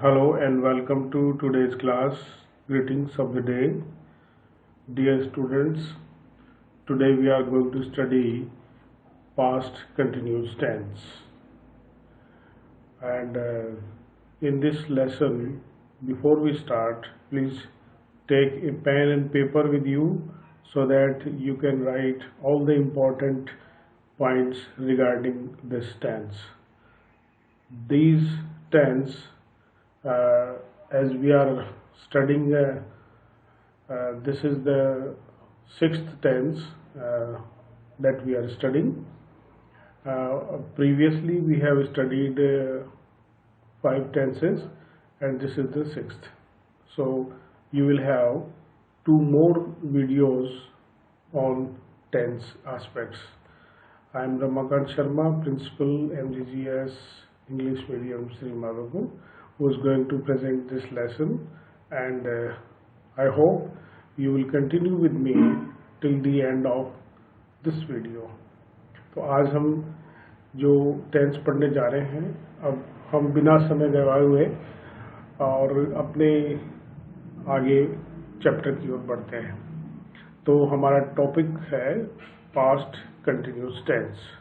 Hello and welcome to today's class. Greetings of the day. Dear students, today we are going to study past continuous tense. And in this lesson, before we start, please take a pen and paper with you so that you can write all the important points regarding this tense. These tense, as we are studying, this is the sixth tense that we are studying. Previously, we have studied five tenses, and this is the sixth. So you will have two more videos on tense aspects. I am Ramakant Sharma, Principal, MGGS English Medium Sri Madhapur, who is going to present this lesson, and I hope you will continue with me till the end of this video. तो आज हम जो tense पढ़ने जा रहे हैं, अब हम बिना समय गवाए हुए और अपने आगे चैप्टर की ओर बढ़ते हैं। तो हमारा टॉपिक है पास्ट कंटिन्यूस टेंस।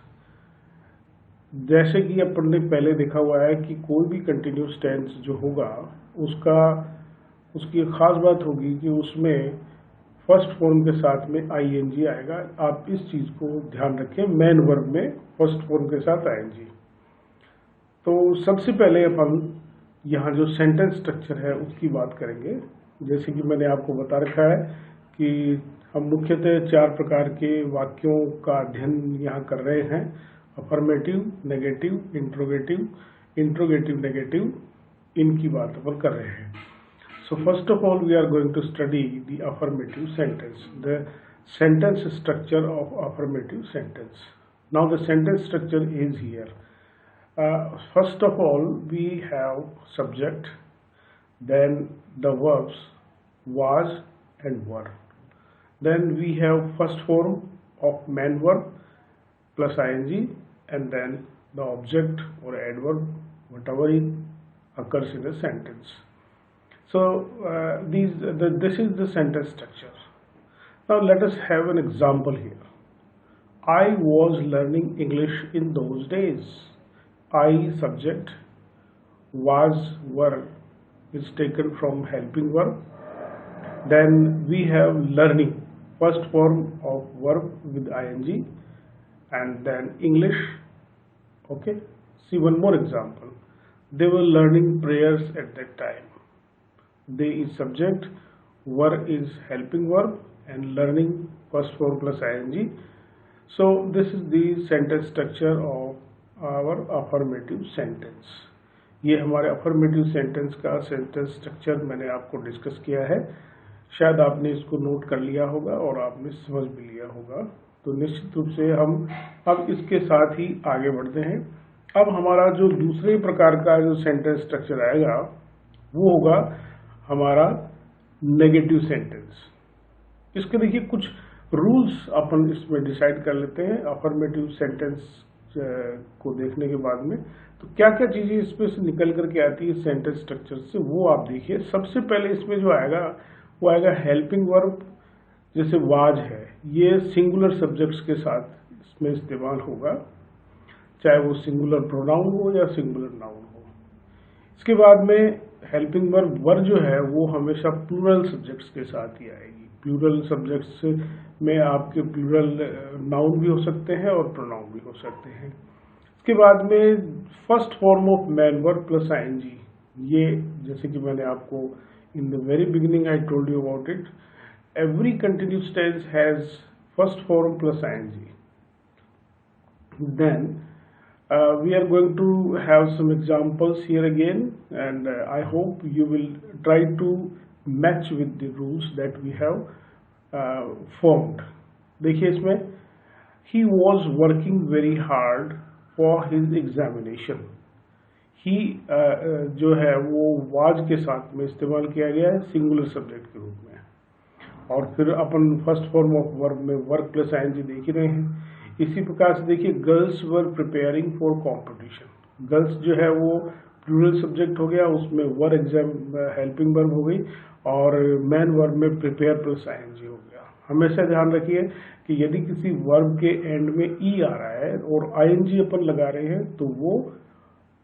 जैसे कि अपन ने पहले देखा हुआ है कि कोई भी कंटिन्यूस टेंस जो होगा उसकी खास बात होगी कि उसमें फर्स्ट फॉर्म के साथ में आईएनजी आएगा। आप इस चीज को ध्यान रखें, मेन वर्ब में फर्स्ट फॉर्म के साथ आईएनजी। तो सबसे पहले अपन यहाँ जो सेंटेंस स्ट्रक्चर है उसकी बात करेंगे। जैसे कि मैंने आपको बता रखा है कि हम मुख्यतः चार प्रकार के वाक्यों का अध्ययन यहाँ कर रहे हैं: अफर्मेटिव, नेगेटिव, इंट्रोगेटिव नेगेटिव, इनकी बात अपन कर रहे हैं। So first of all, we are going to study the affirmative sentence, the sentence structure of affirmative sentence. Now the sentence structure is here. First of all, we have subject, then the verbs was and were. Then we have first form of main verb plus ing, and then the object or adverb, whatever it occurs in a sentence. So this is the sentence structure. Now let us have an example here. I was learning English in those days. I subject, was were is taken from helping verb. Then we have learning, first form of verb with ing, and then English. Okay, see one more example. They were learning prayers at that time. They is subject, were is helping verb, and learning first form plus ing. So this is the sentence structure of our affirmative sentence. ये हमारे affirmative sentence का sentence structure मैंने आपको discuss किया है। शायद आपने इसको नोट कर लिया होगा और आपने समझ भी लिया होगा। तो निश्चित रूप से हम अब इसके साथ ही आगे बढ़ते हैं। अब हमारा जो दूसरे प्रकार का जो सेंटेंस स्ट्रक्चर आएगा वो होगा हमारा नेगेटिव सेंटेंस। इसके देखिए कुछ रूल्स अपन इसमें डिसाइड कर लेते हैं अफर्मेटिव सेंटेंस को देखने के बाद में। तो क्या क्या चीजें इसमें से निकल करके आती है सेंटेंस स्ट्रक्चर से, वो आप देखिए। सबसे पहले इसमें जो आएगा वो आएगा हेल्पिंग वर्ब। जैसे वाज है, ये सिंगुलर सब्जेक्ट्स के साथ इसमें इस्तेमाल होगा, चाहे वो सिंगुलर प्रोनाउन हो या सिंगुलर नाउन हो। इसके बाद में हेल्पिंग वर्ब वर जो है वो हमेशा प्लूरल सब्जेक्ट्स के साथ ही आएगी। प्लूरल सब्जेक्ट्स में आपके प्लूरल नाउन भी हो सकते हैं और प्रोनाउन भी हो सकते हैं। इसके बाद में first form of main verb plus ING, ये जैसे कि मैंने आपको in the very beginning I told you about it, every continuous tense has first form plus ING. Then we are going to have some examples here again, and I hope you will try to match with the rules that we have formed. देखिए इसमें he was working very hard for his examination. he जो है वो was के साथ में इस्तेमाल किया गया है सिंगुलर सब्जेक्ट के रूप में, और फिर अपन फर्स्ट फॉर्म ऑफ वर्ब में वर्क प्लस आईएनजी देख ही रहे हैं। इसी प्रकार से देखिए girls were preparing for competition. Girls जो है वो प्लूरल सब्जेक्ट हो गया, उसमें वर एग्जाम हेल्पिंग वर्ब हो गई, और मेन वर्ब में प्रिपेयर प्लस आईएनजी हो गया। हमेशा ध्यान रखिए कि यदि किसी वर्ब के एंड में ई आ रहा है और आईएनजी अपन लगा रहे हैं तो वो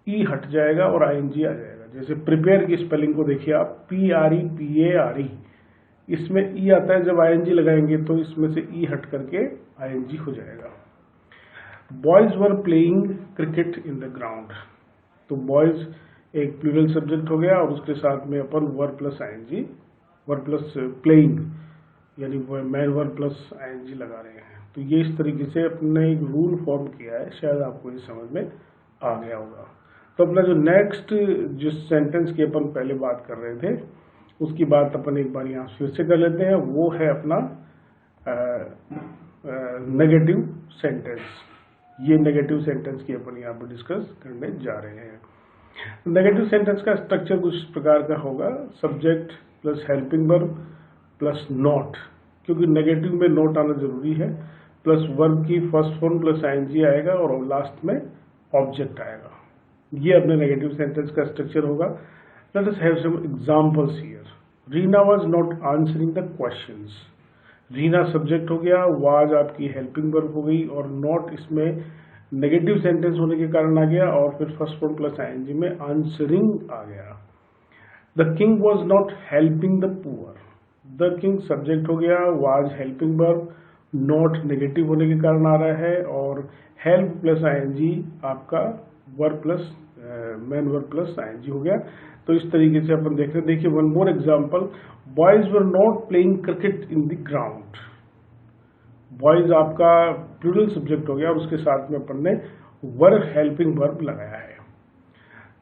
ई हट जाएगा और आईएनजी आ जाएगा। जैसे प्रिपेयर की स्पेलिंग को देखिए आप, PREPARE, इसमें ई आता है, जब आईएनजी लगाएंगे तो इसमें से ई हट करके आईएनजी हो जाएगा। Boys were playing cricket in the ground, तो बॉयज एक प्लूरल सब्जेक्ट हो गया और उसके साथ में अपन were plus ING, were plus playing यानी मैन वर प्लस आईएनजी लगा रहे हैं। तो ये इस तरीके से अपने एक रूल फॉर्म किया है, शायद आपको ये समझ में आ गया होगा। तो अपना जो नेक्स्ट जिस सेंटेंस की अपन पहले बात कर रहे थे उसकी बात अपन एक बार यहाँ फिर से कर लेते हैं, वो है अपना नेगेटिव सेंटेंस। ये नेगेटिव सेंटेंस की अपन यहाँ पर डिस्कस करने जा रहे हैं। नेगेटिव सेंटेंस का स्ट्रक्चर कुछ प्रकार का होगा, subject plus helping verb plus not, क्योंकि नेगेटिव में नॉट आना जरूरी है, प्लस वर्ब की फर्स्ट फॉर्म प्लस आईएनजी आएगा और लास्ट में ऑब्जेक्ट आएगा। ये अपने नेगेटिव सेंटेंस का स्ट्रक्चर होगा। Let us have some examples here. Reena was not answering the questions, Reena subject हो गया, वाज आपकी हेल्पिंग वर्ब हो गई और नॉट इसमें नेगेटिव सेंटेंस होने के कारण आ गया और फिर फर्स्ट फॉर्म प्लस आईएनजी में आंसरिंग आ गया। The king was not helping the poor, the king subject हो गया, was helping verb, not negative होने के कारण आ रहा है और हेल्प प्लस आईएनजी आपका verb plus main verb plus ING हो गया। तो इस तरीके से अपन देख रहे हैं। देखिए one more example, boys were not playing cricket in the ground, boys आपका प्लूरल सब्जेक्ट हो गया और उसके साथ में अपन ने वर हेल्पिंग वर्ब लगाया है।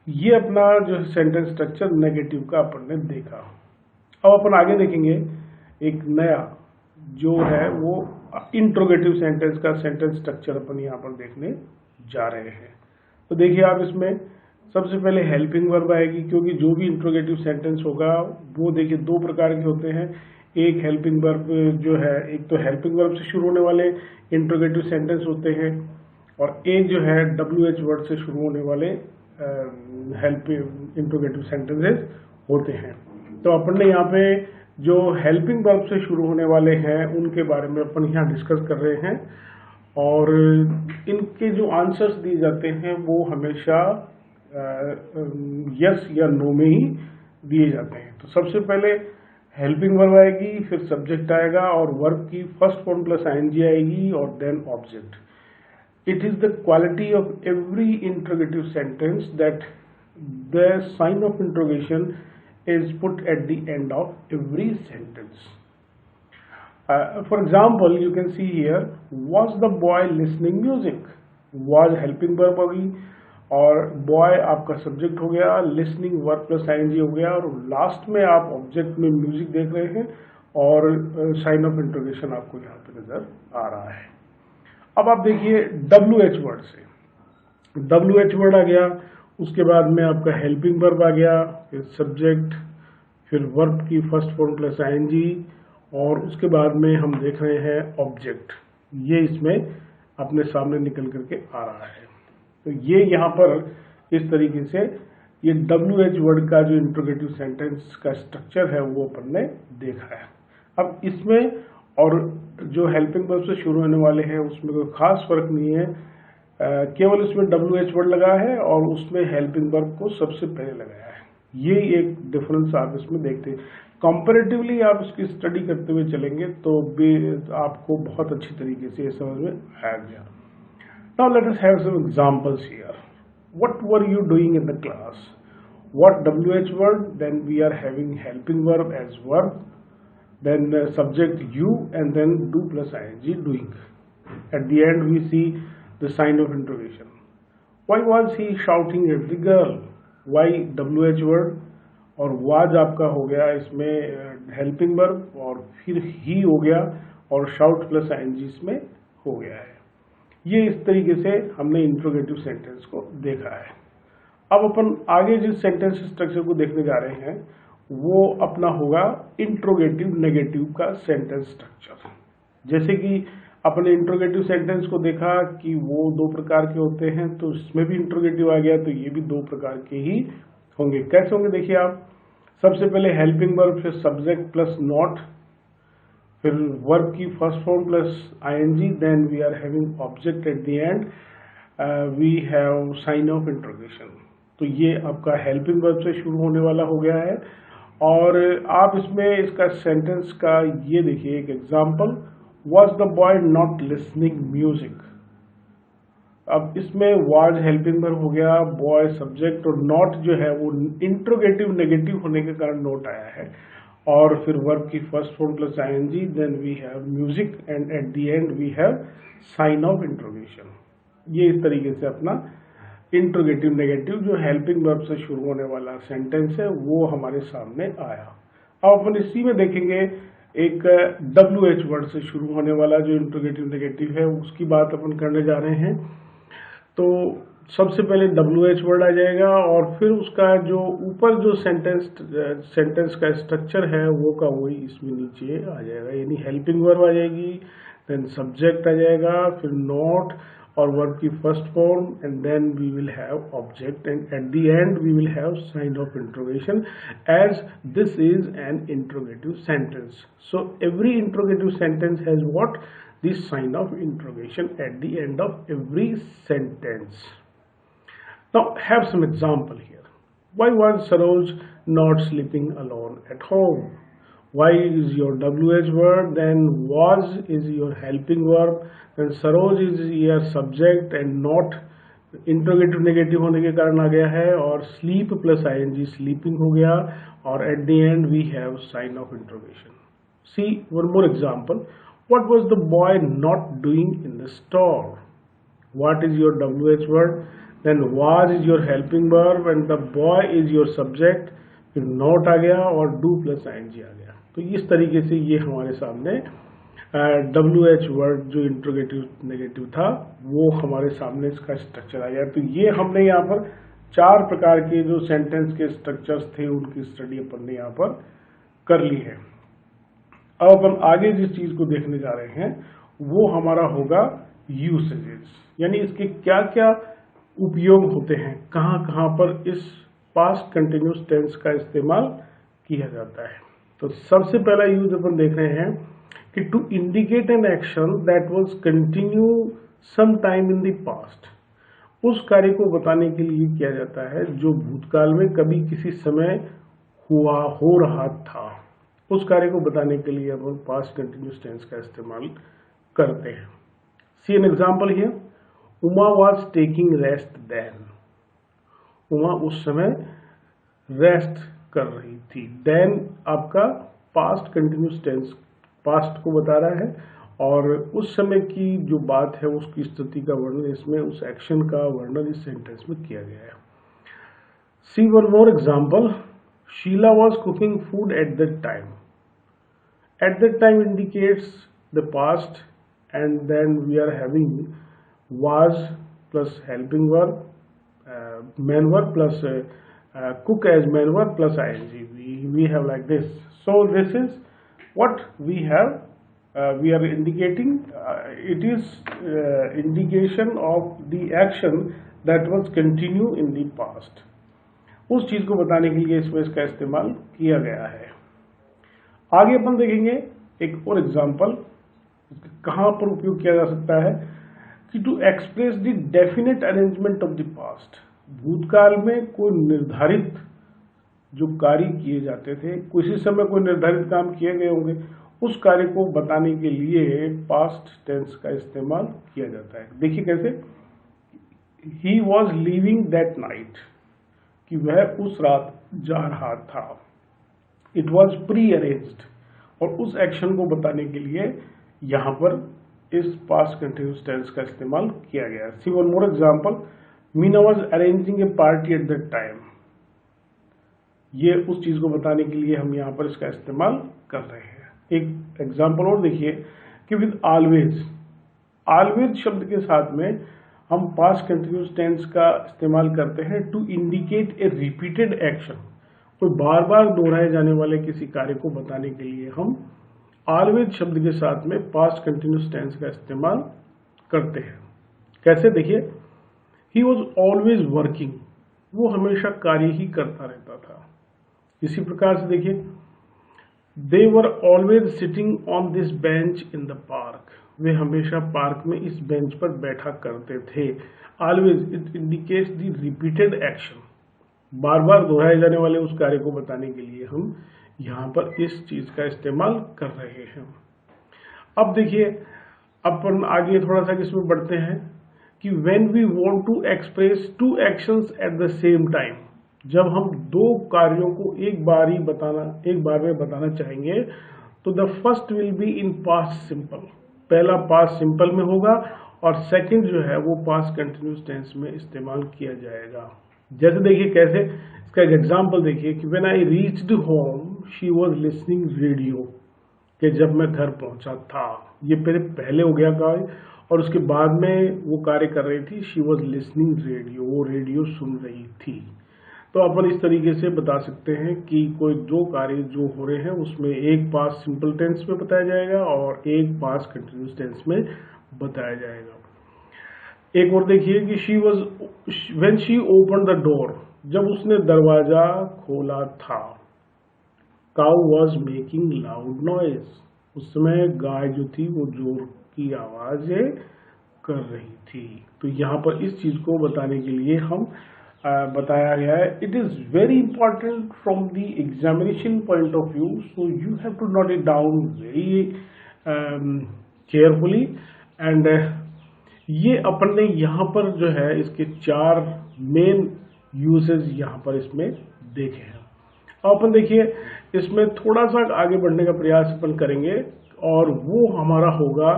ये अपना जो सेंटेंस स्ट्रक्चर नेगेटिव का अपन ने देखा। अब अपन आगे देखेंगे एक नया जो है वो इंट्रोगेटिव सेंटेंस का सेंटेंस स्ट्रक्चर अपन यहाँ पर देखने जा रहे हैं। तो देखिए आप इसमें सबसे पहले हेल्पिंग वर्ब आएगी, क्योंकि जो भी इंट्रोगेटिव सेंटेंस होगा वो देखिए दो प्रकार के होते हैं। एक हेल्पिंग वर्ब जो है, एक तो हेल्पिंग वर्ब से शुरू होने वाले इंट्रोगेटिव सेंटेंस होते हैं और एक जो है WH वर्ड से शुरू होने वाले हेल्पिंग इंट्रोगेटिव सेंटेंसेस होते हैं। तो अपन ने यहाँ पे जो हेल्पिंग वर्ब से शुरू होने वाले हैं उनके बारे में अपन यहाँ डिस्कस कर रहे हैं और इनके जो आंसर्स दिए जाते हैं वो हमेशा यस या नो में ही दिए जाते हैं। तो सबसे पहले हेल्पिंग वर्ब आएगी, फिर सब्जेक्ट आएगा और वर्ब की फर्स्ट फॉर्म प्लस आईएनजी आएगी और then object. It is the quality of every interrogative sentence that the sign of interrogation is put at the end of every sentence. For example, you can see here, was the boy listening music? Was helping verb होगी और boy आपका subject हो गया, listening verb plus ing हो गया और last में आप ऑब्जेक्ट में म्यूजिक देख रहे हैं और साइन ऑफ इंट्रोगेशन आपको यहाँ पे नजर आ रहा है। अब आप देखिए WH वर्ड से, WH वर्ड आ गया, उसके बाद में आपका हेल्पिंग वर्ब आ गया, फिर सब्जेक्ट, फिर वर्ब की फर्स्ट फॉर्म प्लस आईएनजी और उसके बाद में हम देख रहे हैं ऑब्जेक्ट। ये इसमें अपने सामने निकल करके आ रहा है। तो ये यहाँ पर इस तरीके से ये WH वर्ड का जो इंट्रोगेटिव सेंटेंस का स्ट्रक्चर है वो अपन ने देखा है। अब इसमें और जो हेल्पिंग वर्ब से शुरू होने वाले हैं उसमें कोई खास फर्क नहीं है, केवल इसमें WH वर्ड लगा है और उसमें हेल्पिंग वर्ब को सबसे पहले लगाया है। ये एक डिफरेंस आप इसमें देखते हैं। कंपैरेटिवली आप इसकी स्टडी करते हुए चलेंगे तो आपको बहुत अच्छी तरीके से ये समझ में आ गया। Now let us have some examples here. What were you doing in the class? What WH word, then we are having helping verb as verb, then subject you and then do plus ing, doing. At the end we see the sign of interrogation. Why was he shouting at the girl? Why WH word और was आपका हो गया इसमें helping verb और फिर ही हो गया और shout plus ing इसमें हो गया है। ये इस तरीके से हमने इंट्रोगेटिव सेंटेंस को देखा है। अब अपन आगे जिस सेंटेंस स्ट्रक्चर को देखने जा रहे हैं वो अपना होगा इंट्रोगेटिव नेगेटिव का सेंटेंस स्ट्रक्चर। जैसे कि अपने इंट्रोगेटिव सेंटेंस को देखा कि वो दो प्रकार के होते हैं, तो इसमें भी इंट्रोगेटिव आ गया, तो ये भी दो प्रकार के ही होंगे। कैसे होंगे देखिए आप, सबसे पहले हेल्पिंग वर्ब, फिर सब्जेक्ट प्लस नॉट, फिर वर्ब की first form plus ING, then we are having object at the end, we have sign of interrogation. तो ये आपका हेल्पिंग वर्ब से शुरू होने वाला हो गया है। और आप इसमें इसका सेंटेंस का ये देखिए एक example, was the boy not listening music. अब इसमें वॉज हेल्पिंग वर्ब हो गया, बॉय सब्जेक्ट, और नॉट जो है वो इंट्रोगेटिव नेगेटिव होने के कारण नोट आया है, और फिर वर्ब की first form plus ING, then we have music and at the end we have sign of interrogation. ये इस तरीके से अपना इंट्रोगेटिव नेगेटिव जो हेल्पिंग वर्ब से शुरू होने वाला सेंटेंस है वो हमारे सामने आया। अब अपन इसी में देखेंगे एक WH वर्ड से शुरू होने वाला जो इंट्रोगेटिव नेगेटिव है, उसकी बात अपन करने जा रहे हैं। तो सबसे पहले WH वर्ड आ जाएगा, और फिर उसका जो ऊपर जो सेंटेंस का स्ट्रक्चर है वो का वही इसमें नीचे आ जाएगा, यानी हेल्पिंग वर्ब आ जाएगी, देन सब्जेक्ट आ जाएगा, फिर नॉट और वर्ब की first form, and then we will have object, and at the end we will have sign of interrogation, as this is an interrogative sentence. So every interrogative sentence has what, this sign of interrogation at the end of every sentence. Now have some example here. Why was Saroj not sleeping alone at home? Why is your WH word, then was is your helping verb, then Saroj is your subject and not interrogative negative होने के कारण आ गया है, और sleep plus ING sleeping हो गया, और at the end we have sign of interrogation. See one more example, what was the boy not doing in the store? What is your WH word, then was is your helping verb and the boy is your subject, फिर not आ गया और do plus ing आ गया। तो इस तरीके से ये हमारे सामने WH वर्ड जो इंट्रोगेटिव नेगेटिव था वो हमारे सामने इसका स्ट्रक्चर आ गया। तो ये हमने यहाँ पर चार प्रकार के जो सेंटेंस के स्ट्रक्चर्स थे उनकी स्टडी अपन ने यहाँ पर कर ली है। अब अपन आगे जिस चीज को देखने जा रहे हैं वो हमारा होगा यूसेजेस, यानी इसके क्या क्या उपयोग होते हैं, कहाँ कहाँ पर इस पास्ट कंटिन्यूस टेंस का इस्तेमाल किया जाता है। तो सबसे पहला यूज अपन देख रहे हैं कि to indicate an action that was continue some time in the past, उस कार्य को बताने के लिए किया जाता है जो भूतकाल में कभी किसी समय हो रहा था। उस कार्य को बताने के लिए हम पास्ट कंटिन्यूस टेंस का इस्तेमाल करते हैं। See an example here, Uma was taking rest then. Uma उस समय रेस्ट कर रही थी। देन आपका पास्ट कंटिन्यूस टेंस पास्ट को बता रहा है, और उस समय की जो बात है उसकी स्थिति का वर्णन इसमें उस एक्शन का वर्णन इस सेंटेंस में किया गया है। See one more example, Sheela was cooking food at that time. At that time indicates the past, and then we are having was plus helping verb, main verb plus cook as main verb plus ing. We have like this. So this is what we have. We are indicating. It is indication of the action that was continue in the past. उस चीज को बताने के लिए इसमें इसका इस्तेमाल किया गया है। आगे अपन देखेंगे एक और एग्जाम्पल, कहाँ पर उपयोग किया जा सकता है कि to express the definite arrangement of the past. भूतकाल में कोई निर्धारित जो कार्य किए जाते थे, किसी समय कोई निर्धारित काम किए गए होंगे, उस कार्य को बताने के लिए पास्ट टेंस का इस्तेमाल किया जाता है। देखिए कैसे, he was leaving that night, कि वह उस रात जा रहा था। इट वॉज प्री अरेंज्ड, और उस एक्शन को बताने के लिए यहां पर इस पास्ट कंटिन्यूस टेंस का इस्तेमाल किया गया। See one more example, Meena was arranging a party at that time. ये उस चीज को बताने के लिए हम यहां पर इसका इस्तेमाल कर रहे हैं। एक एग्जाम्पल और देखिए कि विद ऑलवेज, ऑलवेज शब्द के साथ में हम पास्ट कंटिन्यूस टेंस का इस्तेमाल करते हैं to indicate a repeated action. कोई बार बार दोहराए जाने वाले किसी कार्य को बताने के लिए हम ऑलवेज शब्द के साथ में पास्ट कंटिन्यूस टेंस का इस्तेमाल करते हैं। कैसे, देखिए, ही वॉज ऑलवेज वर्किंग, वो हमेशा कार्य ही करता रहता था। इसी प्रकार से देखिए, they were always sitting on this bench in the park, वे हमेशा पार्क में इस बेंच पर बैठा करते थे। Always it indicates the repeated action, बार बार दोहराए जाने वाले उस कार्य को बताने के लिए हम यहाँ पर इस चीज का इस्तेमाल कर रहे हैं। अब देखिए, अपन आगे थोड़ा सा इसमें बढ़ते हैं कि when we want to express two actions at the same time, जब हम दो कार्यों को एक बार में बताना चाहेंगे तो the first will be in past simple, पहला past simple में होगा और सेकंड जो है वो past continuous tense में इस्तेमाल किया जाएगा। जैसे देखिए कैसे, इसका एक एग्जाम्पल देखिए कि when I reached home she was listening radio, कि जब मैं घर पहुंचा था, ये पहले हो गया कार्य और उसके बाद में वो कार्य कर रही थी, शी वॉज लिसनिंग रेडियो, वो रेडियो सुन रही थी। तो अपन इस तरीके से बता सकते हैं कि कोई दो कार्य जो हो रहे हैं उसमें एक पास्ट सिंपल टेंस में बताया जाएगा और एक पास्ट कंटिन्यूस टेंस में बताया जाएगा। एक और देखिए कि she was when she open the door, जब उसने दरवाजा खोला था। Cow was making loud noise, उस समय गाय जो थी वो जोर की आवाजें कर रही थी। तो यहाँ पर इस चीज को बताने के लिए हम बताया गया है, it is very important from the examination point of view, so you have to note it down very carefully. And ये अपन ने यहाँ पर जो है इसके 4 मेन यूजेस यहाँ पर इसमें देखे हैं। अब अपन देखिए इसमें थोड़ा सा आगे बढ़ने का प्रयास अपन करेंगे और वो हमारा होगा,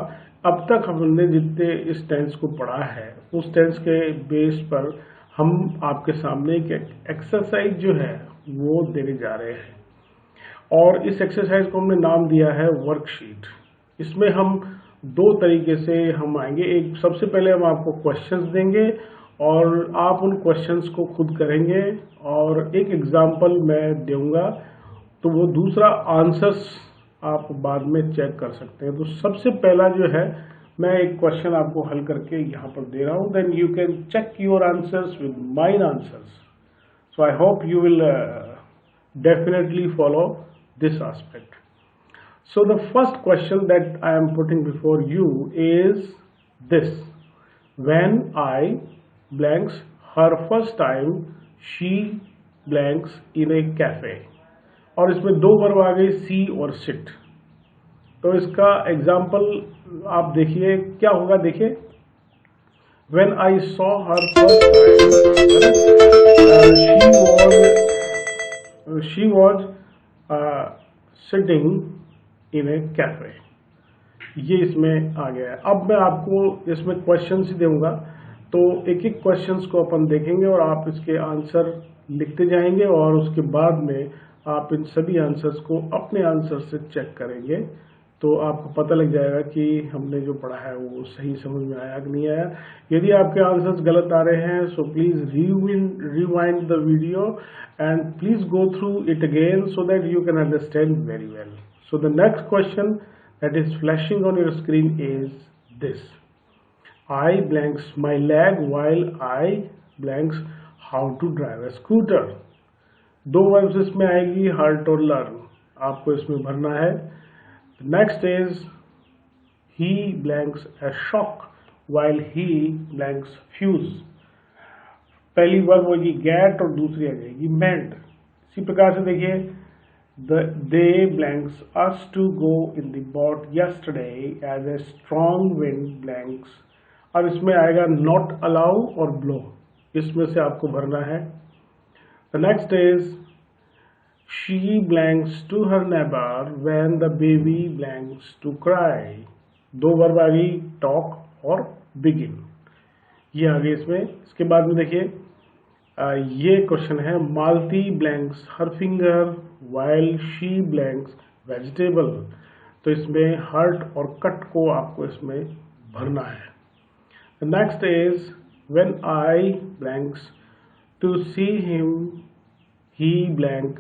अब तक हमने जितने इस टेंस को पढ़ा है उस टेंस के बेस पर हम आपके सामने एक एक्सरसाइज जो है वो देने जा रहे हैं और इस एक्सरसाइज को हमने नाम दिया है वर्कशीट। इसमें हम 2 तरीके से हम आएंगे। एक, सबसे पहले हम आपको क्वेश्चंस देंगे और आप उन क्वेश्चंस को खुद करेंगे और एक एग्जाम्पल मैं दूंगा, तो वो दूसरा आंसर्स आप बाद में चेक कर सकते हैं। तो सबसे पहला जो है, मैं एक क्वेश्चन आपको हल करके यहाँ पर दे रहा हूँ, then you can check your answers with mine answers. So I hope you will definitely follow this aspect. So the first question that I am putting before you is this: when I blanks her first time she blanks in a cafe, और इसमें 2 verb आ गई सी और seat. तो इसका example आप देखिए क्या होगा। देखिए, when I saw her first time she was sitting in A cafe, ये इसमें आ गया है। अब मैं आपको इसमें क्वेश्चन ही दूंगा, तो एक एक क्वेश्चंस को अपन देखेंगे और आप इसके आंसर लिखते जाएंगे और उसके बाद में आप इन सभी आंसर्स को अपने आंसर से चेक करेंगे, तो आपको पता लग जाएगा कि हमने जो पढ़ा है वो सही समझ में आया कि नहीं आया। यदि आपके आंसर्स गलत आ रहे हैं so please rewind the video and please go through it again so that you can understand very well. So the next question that is flashing on your screen is this: I blanks my leg while I blanks how to drive a scooter. 2 verbs इसमें आएगी, hurt और learn, आपको इसमें भरना है। The next is he blanks a shock while he blanks fuse. पहली verb होगी get और दूसरी आ जाएगी mend। इसी प्रकार से देखिए, they blanks us to go in the boat yesterday as a strong wind blanks, अब इसमें आएगा not allow और blow, इसमें से आपको भरना है। The next is she blanks to her neighbor when the baby blanks to cry। 2 verb आ गई talk और begin, ये आ गई इसमें। इसके बाद में देखिए ये क्वेश्चन है, Malti blanks her finger while she blanks vegetable, तो इसमें हर्ट और कट को आपको इसमें भरना है। Next is when I blanks to see him he blank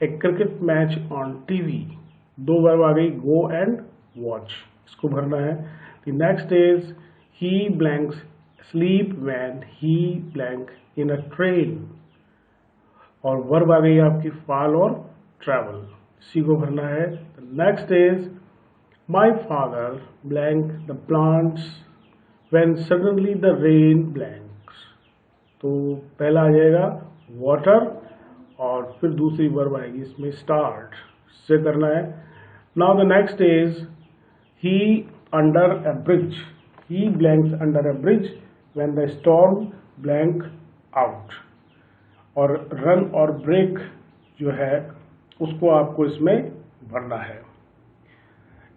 a cricket match on TV, दो वर्ब आ गई, गो एंड वॉच, इसको भरना है। The next is he blanks sleep when he blank in a train, और verb आ गई आपकी फॉल और ट्रैवल, इसी को भरना है। Next is my father blank the plants when suddenly the rain blanks, तो पहला आ जाएगा वाटर और फिर दूसरी वर्ब आएगी इसमें स्टार्ट, से करना है। Now the next is he under a bridge, he blanks under a bridge when the storm blank out, और रन और ब्रेक जो है उसको आपको इसमें भरना है।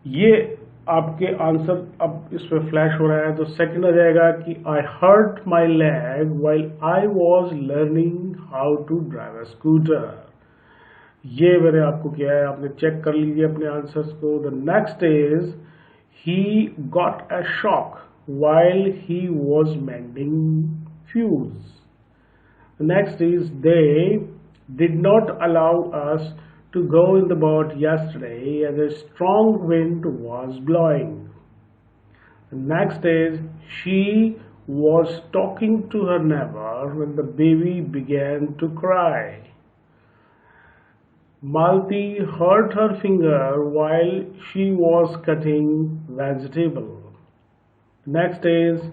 ये आपके आंसर अब इसमें फ्लैश हो रहा है। तो सेकंड आ जाएगा कि I hurt my leg while I was learning how to drive a scooter, ये मैंने आपको किया है, आपने चेक कर लीजिए अपने आंसर्स को। The next is he got a shock while he was mending fuse. Next is they did not allow us to go in the boat yesterday as a strong wind was blowing. Next is she was talking to her neighbor when the baby began to cry. Malti hurt her finger while she was cutting vegetable. Next is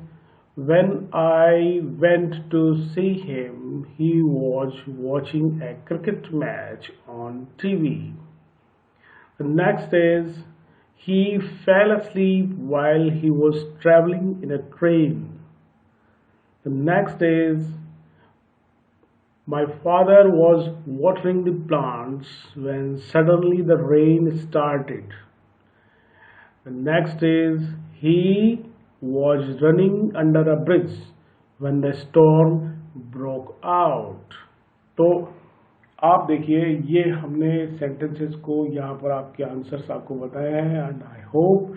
when I went to see him, he was watching a cricket match on TV. The next is he fell asleep while he was traveling in a train. The next is my father was watering the plants when suddenly the rain started. The next is he was running under a bridge when the storm broke out. तो आप देखिए ये हमने sentences को यहाँ पर आपके answers आपको बताए हैं, and I hope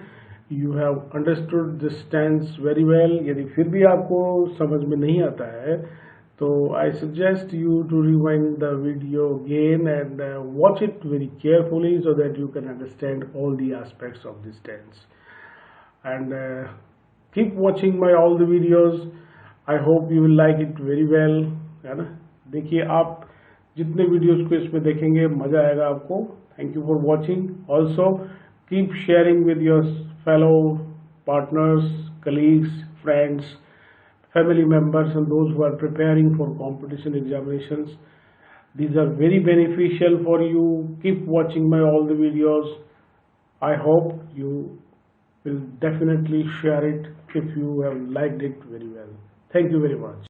you have understood this tense very well. यदि फिर भी आपको समझ में नहीं आता है तो I suggest you to rewind the video again and watch it very carefully so that you can understand all the aspects of this tense, and keep watching my all the videos. I hope you will like it very well, है ना। देखिए आप जितने videos को इसमें देखेंगे मजा आएगा आपको। Thank you for watching. Also keep sharing with your fellow partners, colleagues, friends, family members and those who are preparing for competition examinations. These are very beneficial for you. Keep watching my all the videos. I hope you will definitely share it if you have liked it very well. Thank you very much.